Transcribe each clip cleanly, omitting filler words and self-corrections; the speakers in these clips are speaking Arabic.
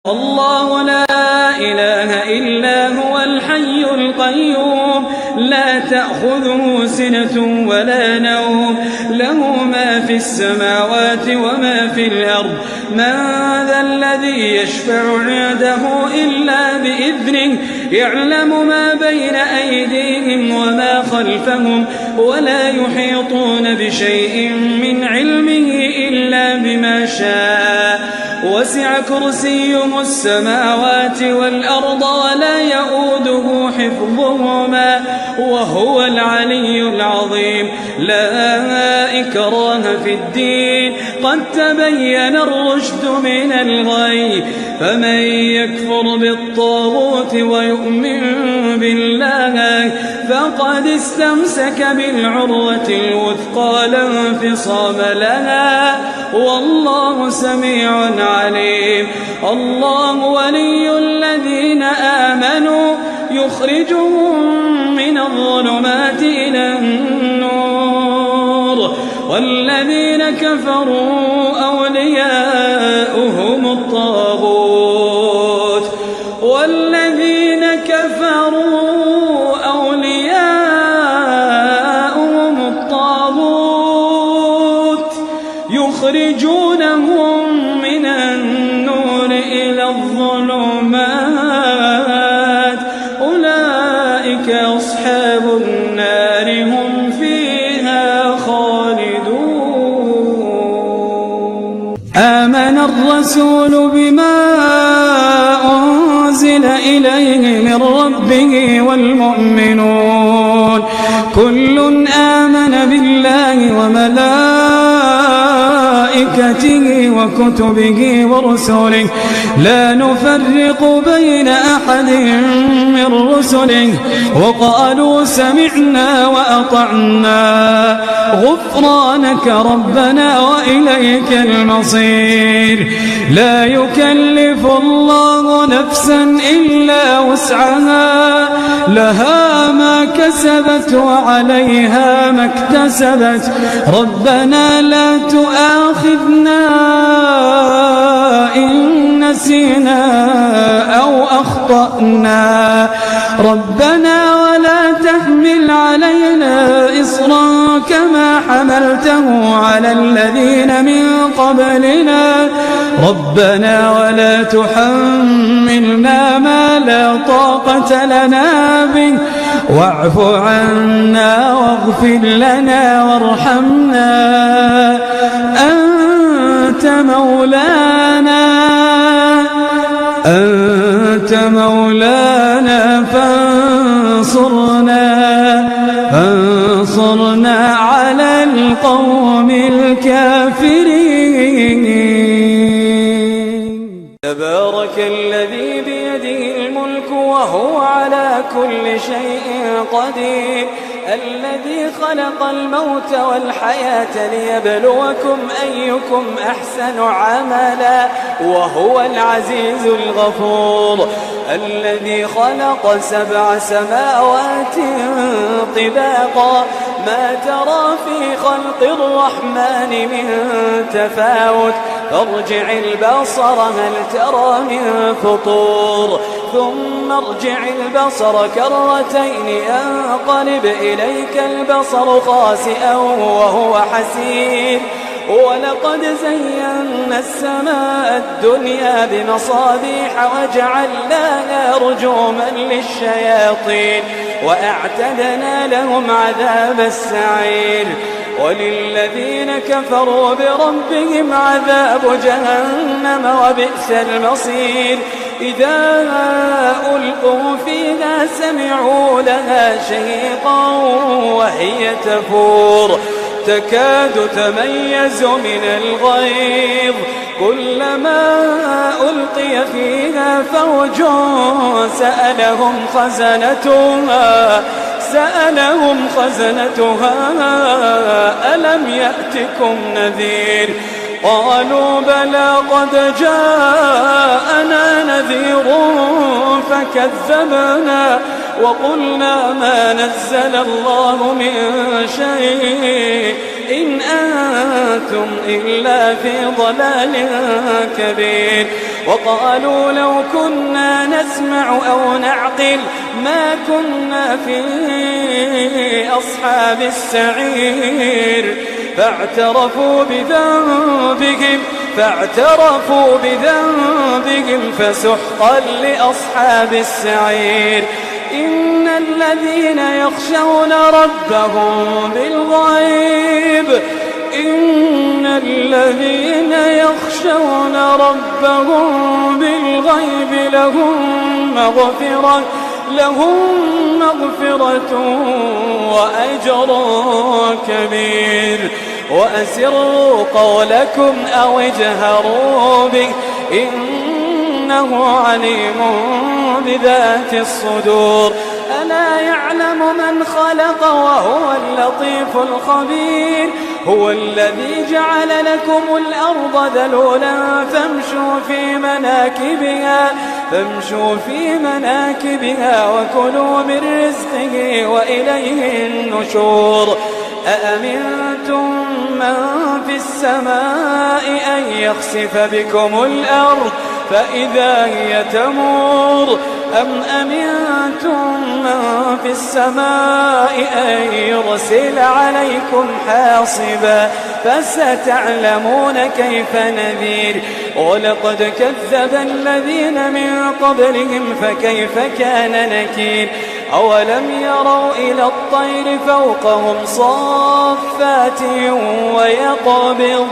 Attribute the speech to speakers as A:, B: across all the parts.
A: الله لا إله إلا هو الحي القيوم لا تأخذه سنة ولا نوم له ما في السماوات وما في الأرض من ذا الذي يشفع عنده إلا بإذنه يعلم ما بين أيديهم وما خلفهم ولا يحيطون بشيء من علمه إلا بما شاء وسع كرسيه السماوات والأرض ولا يؤوده حفظهما وهو العلي العظيم لا إكراه في الدين قد تبين الرشد من الغي فمن يكفر بالطاغوت ويؤمن بالله فقد استمسك بالعروة الوثقى لا انفصام لها والله سميع عليم الله ولي الذين آمنوا يخرجهم من الظلمات إلى النور والذين كفروا أولياؤهم الطاغوت يخرجونهم من النور إلى الظلمات أولئك أصحاب النار هم فيها خالدون آمن الرسول بما أنزل إليه من ربه والمؤمنون كل آمن بالله وملائكته وكتبه ورسله لا نفرق بين أحد من رسله وقالوا سمعنا وأطعنا غفرانك ربنا وإليك المصير لا يكلف الله نفسا إلا وسعها لها ما كسبت وعليها ما اكتسبت ربنا لا تؤاخذنا إن نسينا أو أخطأنا ربنا ولا تحمل علينا إصرا كما حملته على الذين من قبلنا ربنا ولا تحملنا ما لا طاقة لنا به واعف عنا واغفر لنا وارحمنا أنت مولانا فانصرنا على القوم الكافرين تبارك الذي بيده الملك وهو على كل شيء قدير الذي خلق الموت والحياة ليبلوكم أيكم أحسن عملا وهو العزيز الغفور الذي خلق 7 سماوات طباقا ما ترى في خلق الرحمن من تفاوت فارجع البصر هل ترى من فطور ثم ارجع البصر كرتين ينقلب إليك البصر خاسئا وهو حسير ولقد زينا السماء الدنيا بمصابيح وجعلناها رجوما للشياطين وأعتدنا لهم عذاب السعير وللذين كفروا بربهم عذاب جهنم وبئس المصير إذا ألقوا فيها سمعوا لها شهيقا وهي تفور تكاد تميز من الغيظ كلما ألقي فيها فوج سألهم خزنتها ألم يأتكم نذير قالوا بلى قد جاءنا نذير فكذبنا وقلنا ما نزل الله من شيء إن أنتم إلا في ضلال كبير. وقالوا لو كنا نسمع أو نعقل ما كنا في أصحاب السعير. فاعترفوا بذنبهم فسحقا لأصحاب السعير. إن الذين يخشون ربهم بالغيب لهم مغفرة وأجر كبير. وأسروا قولكم أو اجهروا به إنه عليم بذات الصدور. ألا يعلم من خلق وهو اللطيف الخبير. هو الذي جعل لكم الأرض ذلولا فامشوا في مناكبها وكلوا من رزقه وإليه النشور. أأمنتم من في السماء أن يخسف بكم الأرض فإذا هي تمور أم أمنتم من في السماء أن يرسل عليكم حاصبا فستعلمون كيف نذير. ولقد كذب الذين من قبلهم فكيف كان نكير. أولم يروا إلى الطير فوقهم صافات ويقبض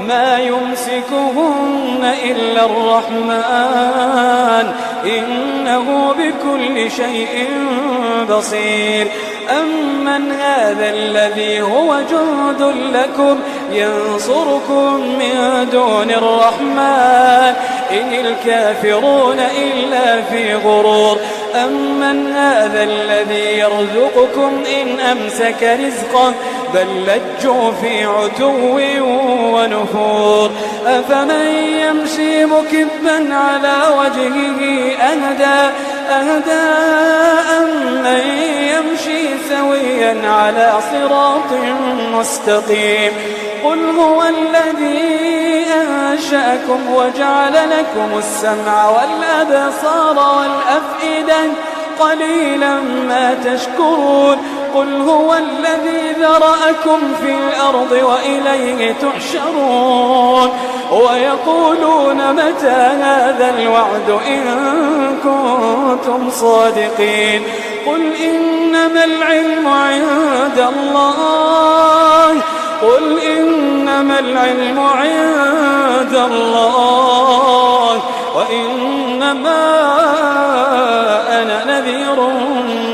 A: ما يمسكهن إلا الرحمن إنه بكل شيء بصير. أمن هذا الذي هو جند لكم ينصركم من دون الرحمن إن الكافرون إلا في غرور. أمن هذا الذي يرزقكم إن أمسك رزقه بل لجوا في عتو ونفور. أفمن يمشي مكبا على وجهه أهدى أمن يمشي سويا على صراط مستقيم. قل هو الذي أنشأكم وجعل لكم السمع والأبصار والأفئدة قليلا ما تشكرون. قل هو الذي ذرأكم في الأرض وإليه تحشرون. ويقولون متى هذا الوعد إن كنتم صادقين. قل إنما العلم عند الله وإنما أنا نذير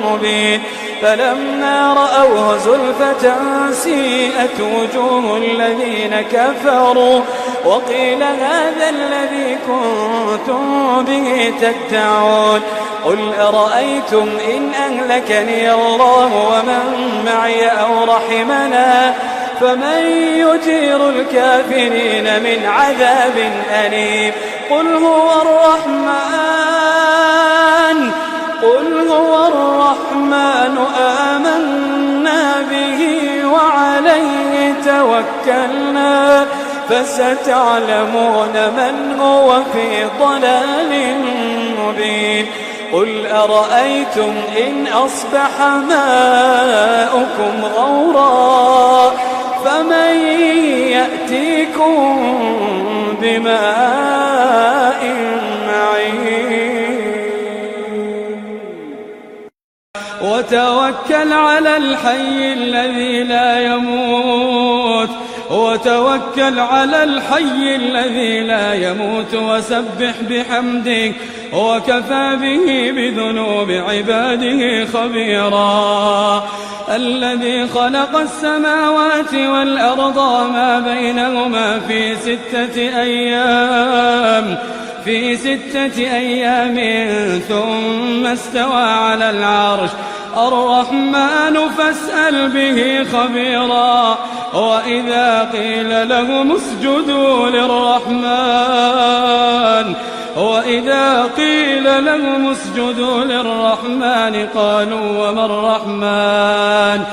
A: مبين. فلما رأوه زلفة سيئت وجوه الذين كفروا وقيل هذا الذي كنتم به تدعون. قل أرأيتم إن أهلكني الله ومن معي أو رحمنا فمن يجير الكافرين من عذاب أليم. قل هو الرحمن آمنا به وعليه توكلنا فستعلمون من هو في ضلال مبين. قل أرأيتم إن أصبح ماؤكم غورا فمن يأتيكم بماء معين. وتوكل على الحي الذي لا يموت وسبح بحمده وكفى به بذنوب عباده خبيرا. الذي خلق السماوات والأرض وما بينهما في 6 أيام ثم استوى على العرش. الرحمن فاسأل به خبيرا. وإذا قيل لهم اسجدوا للرحمن وإذا قيل لهم اسجدوا للرحمن قالوا وما الرحمن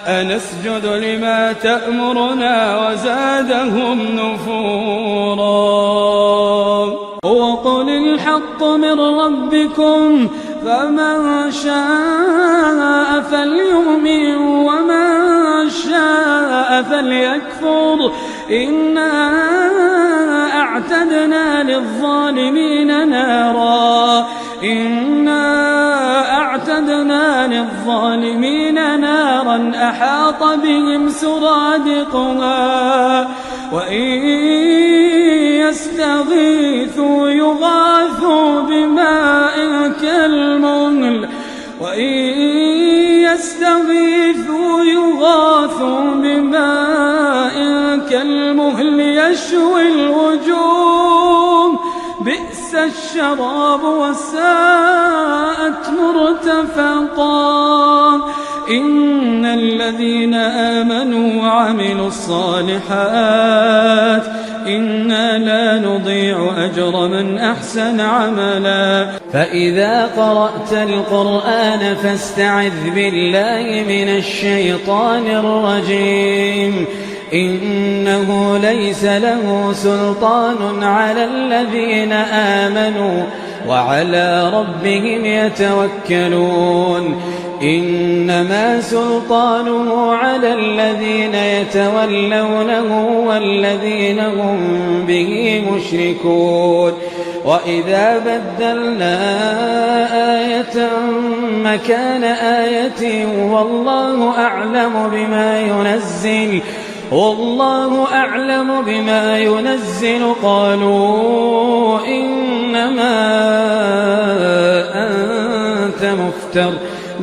A: أنسجد لما تأمرنا وزادهم نفورا وقل الحق من ربكم فمن شاء فليؤمن ومن شاء فليكفر إنا أعتدنا للظالمين نارا أحاط بهم سرادقها وإن يستغيثوا يغاثوا بماء كالمهل يشوي الوجوه بئس الشراب وساءت مرتفقا إن الذين آمنوا وعملوا الصالحات إنا لا نضيع أجر من أحسن عملا فإذا قرأت القرآن فاستعذ بالله من الشيطان الرجيم إنه ليس له سلطان على الذين آمنوا وعلى ربهم يتوكلون إنما سلطانه على الذين يتولونه والذين هم به مشركون وإذا بدلنا آية مكان آية والله أعلم بما ينزل قالوا إنما أنت مفتر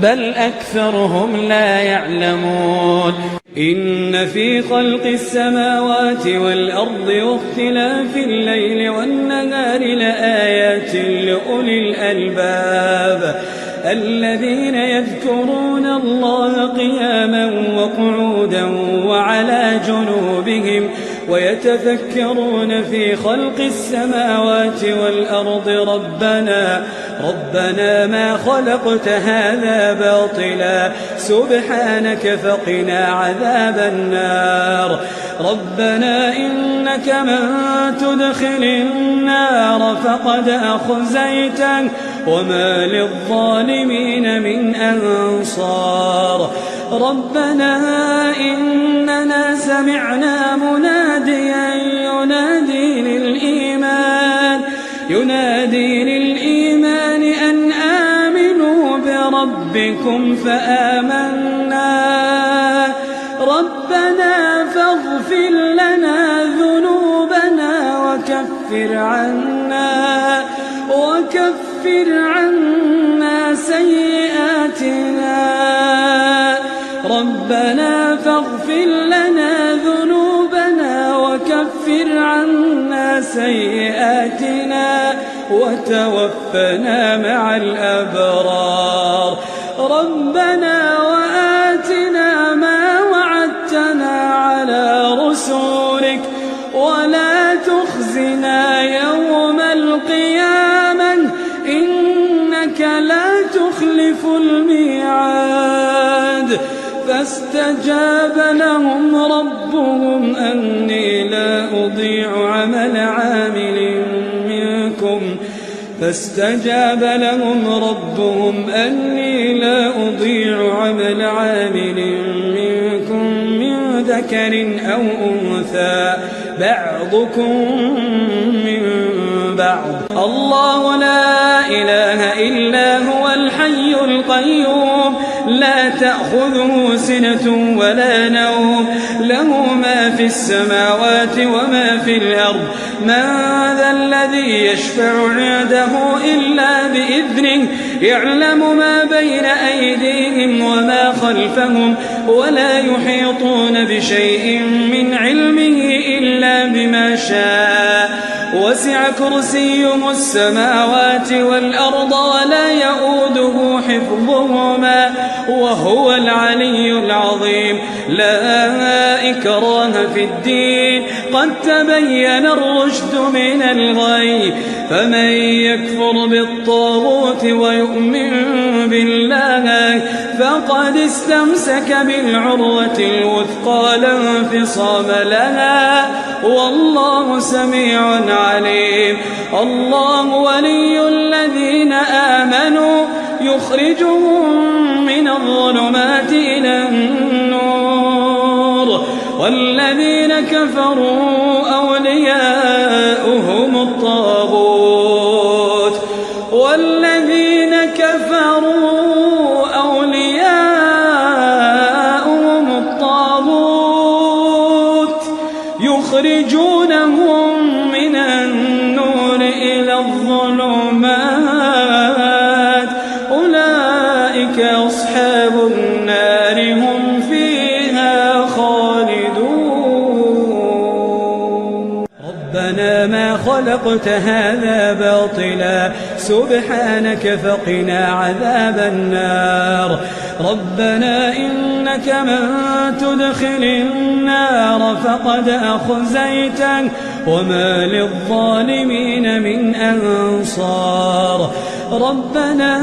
A: بل أكثرهم لا يعلمون إن في خلق السماوات والأرض واختلاف الليل والنهار لآيات لأولي الألباب الذين يذكرون الله قياما وقعودا وعلى جنوبهم ويتفكرون في خلق السماوات والأرض ربنا ما خلقت هذا باطلا سبحانك فقنا عذاب النار ربنا إنك من تدخل النار فقد أخزيته وما للظالمين من أنصار ربنا إننا سمعنا مناديا ينادي للإيمان أن آمنوا بربكم فآمنا ربنا فاغفر لنا ذنوبنا وكفر عنا سيئاتنا ربنا فاغفر لنا ذنوبنا وكفر عنا سيئاتنا وتوفنا مع الأبرار ربنا وآتنا ما وعدتنا على رسولك ولا تخزنا يوم القيامة إنك لا تخلف الميعاد فاستجاب لهم ربهم أني لا أضيع عمل عامل منكم من ذكر أو أنثى بعضكم من بعض الله لا إله إلا هو الحي القيوم لا تأخذه سنة ولا نوم له ما في السماوات وما في الأرض من ذا الذي يشفع عنده إلا بإذنه يعلم ما بين أيديهم وما خلفهم ولا يحيطون بشيء من علمه إلا بما شاء وسع كرسيه السماوات والأرض ولا يؤوده حفظهما وهو العلي العظيم لا إكراه في الدين قد تبين الرشد من الغي فمن يكفر بالطاغوت ويؤمن بالله فقد استمسك بالعروة الوثقى لا انفصام لها والله سميع عليم. الله ولي الذين آمنوا يخرجهم من الظلمات إلى النور والذين كفروا أولياؤهم الطاغوت يخرجونهم من النور إلى الظلمات أولئك أصحاب النار هم فيها خالدون. ربنا ما خلقت هذا باطلا سبحانك فقنا عذاب النار. ربنا إنك من تدخل النار فقد أخزيته وما للظالمين من أنصار. ربنا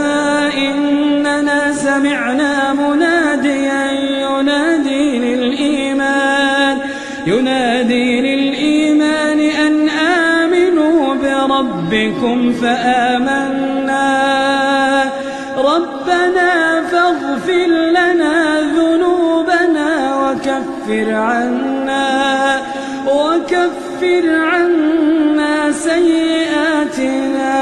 A: إننا سمعنا مناديا ينادي للإيمان أن آمنوا بربكم فآمنا. ربنا فاغفر لنا ذنوبنا وكفر عنا سيئاتنا.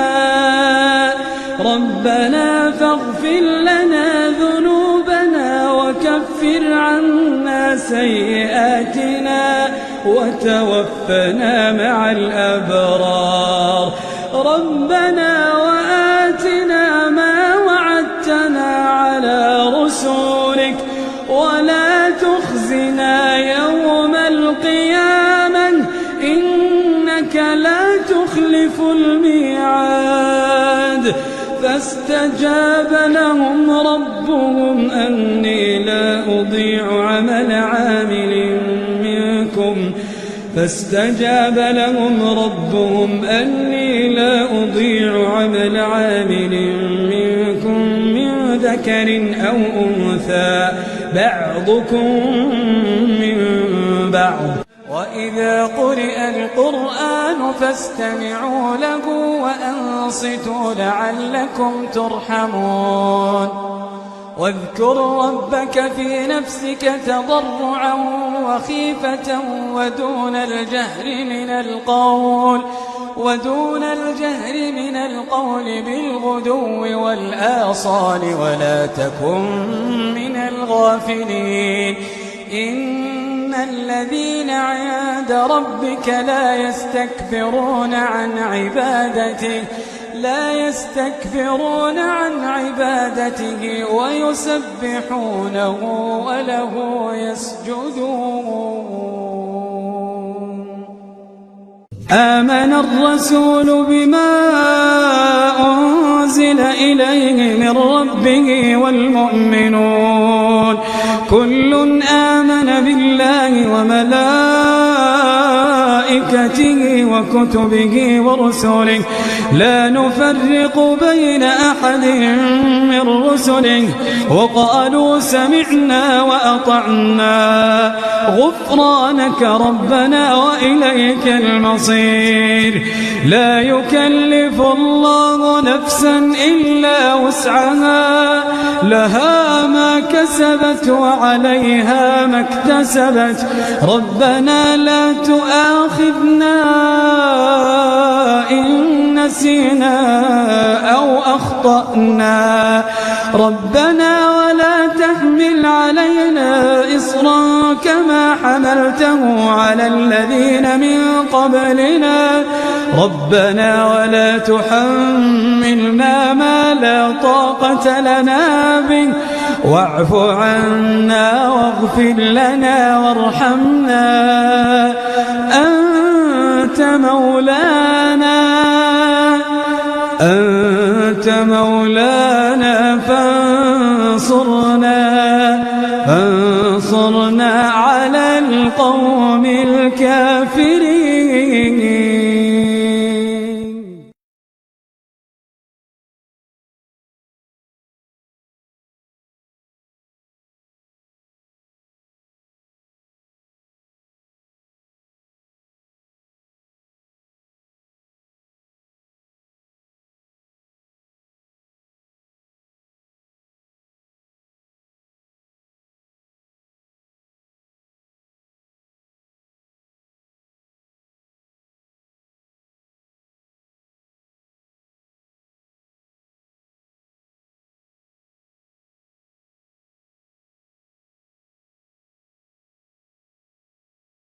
A: ربنا فاغفر لنا ذنوبنا وكفر عنا سيئاتنا وتوفنا مع الأبرار. ربنا وآتنا ما وعدتنا على رسولك ولا تخزنا يوم القيامة إنك لا تخلف الميعاد. فاستجاب لهم ربهم أني لا أضيع عمل عامل منكم من ذكر أو أنثى بعضكم من بعض. وإذا قرئ القرآن فاستمعوا له وأنصتوا لعلكم ترحمون. واذكر ربك في نفسك تضرعا وخيفة ودون الجهر من القول بالغدو والآصال ولا تكن من الغافلين. إن الذين عند ربك لا يستكبرون عن عبادته ويسبحونه وله يسجدون. آمن الرسول بما أنزل إليه من ربه والمؤمنون كل آمن بالله وملائكته وكتبه ورسله لا نفرق بين أحد من رسله وقالوا سمعنا وأطعنا غفرانك ربنا وإليك المصير. لا يكلف الله نفسا إلا وسعها لها ما كسبت وعليها ما اكتسبت. ربنا لا تؤاخذنا إن نسينا أو أخطأنا. ربنا ولا تحمل علينا إصرا كما حملته على الذين من قبلنا. ربنا ولا تحملنا ما لا طاقة لنا به واعف عنا واغفر لنا وارحمنا أنت مولانا فانصرنا على القوم الكافرين.